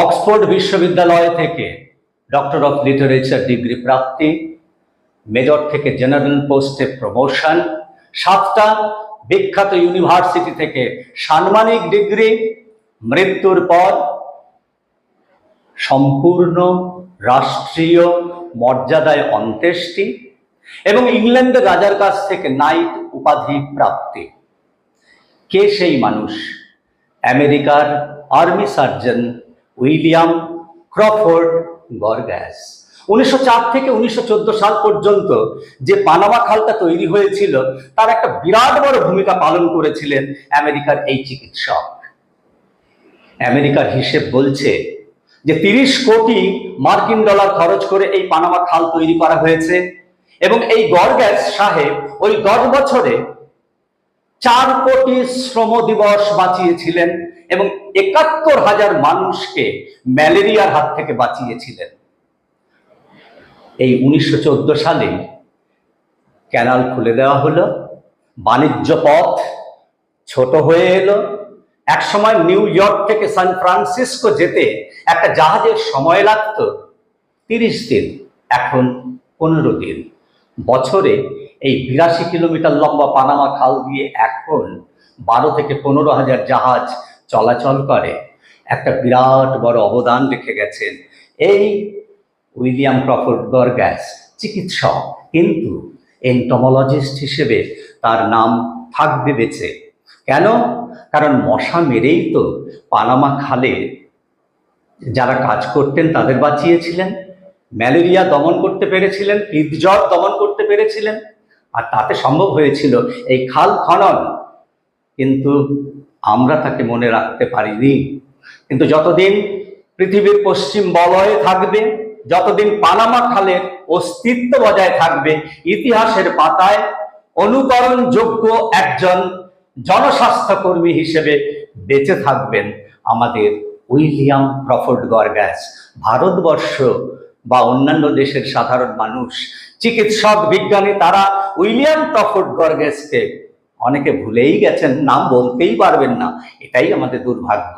Oxford বিশ্ববিদ্যালয় থেকে doctor of literature degree Prapti, major থেকে জেনারেল পোস্টে প্রমোশন, 7টা বিখ্যাত ইউনিভার্সিটি থেকে সাম্মানিক ডিগ্রি, মৃত্যুর পর সম্পূর্ণ রাষ্ট্রীয় মর্যাদায় অন্ত্যেষ্টি এবং ইংল্যান্ডের রাজার কাছ থেকে নাইট উপাধি প্রাপ্তি। কে সেই মানুষ? আমেরিকার আর্মি সার্জন উইলিয়াম ক্রফোর্ড গর্গ্যাস। 1904 থেকে 1914 সাল পর্যন্ত যে পানামা খালটা তৈরি হয়েছিল তার একটা বিরাট বড় ভূমিকা পালন করেছিলেন আমেরিকার এই চিকিৎসক। আমেরিকার হিসেব বলছে যে 30 কোটি মার্কিন ডলার খরচ করে এই পানামা খাল তৈরি করা হয়েছে এবং এই গর্গ্যাস সাহেব ওই 10 বছরে 4 কোটি শ্রম দিবস বাঁচিয়েছিলেন এবং 71,000 মানুষকে ম্যালেরিয়ার হাত থেকে বাঁচিয়েছিলেন। এই 1914 সালে ক্যানাল খুলে দেওয়া হলো, বাণিজ্য পথ ছোট হয়ে এলো। এক সময় নিউ ইয়র্ক থেকে সান ফ্রান্সিসকো যেতে একটা জাহাজের সময় লাগতো 30 দিন, এখন 15 দিন। বছরে এই 82 কিলোমিটার লম্বা পানামা খাল দিয়ে এখন 12 থেকে 15,000 জাহাজ চলাচল করে। একটা বিরাট বড় অবদান রেখে গেছেন এই উইলিয়াম ক্রফোর্ড গর্গ্যাস, চিকিৎসক, কিন্তু এন্টোমোলজিস্ট হিসেবে তার নাম থাকবে বেঁচে। কেন? কারণ মশা মেরেই তো পানামা খালে যারা কাজ করতেন তাদের বাঁচিয়েছিলেন, ম্যালেরিয়া দমন করতে পেরেছিলেন, হৃদজ্বর দমন করতে পেরেছিলেন, আর তাতে সম্ভব হয়েছিল এই খাল খনন। কিন্তু আমরা তাকে মনে রাখতে পারিনি। কিন্তু যতদিন পৃথিবীর পশ্চিম বলয়ে থাকবে, যতদিন পানামা খালের অস্তিত্ব বজায় থাকবে, ইতিহাসের পাতায় অনুকরণযোগ্য একজন জনস্বাস্থ্যকর্মী হিসেবে বেঁচে থাকবেন আমাদের উইলিয়াম ক্রফোর্ড গর্গ্যাস। ভারতবর্ষ বা অন্যান্য দেশের সাধারণ মানুষ, চিকিৎসক, বিজ্ঞানী, তারা উইলিয়াম ক্রফোর্ড গর্গ্যাসকে অনেকে ভুলেই গেছেন, নাম বলতেই পারবেন না। এটাই আমাদের দুর্ভাগ্য।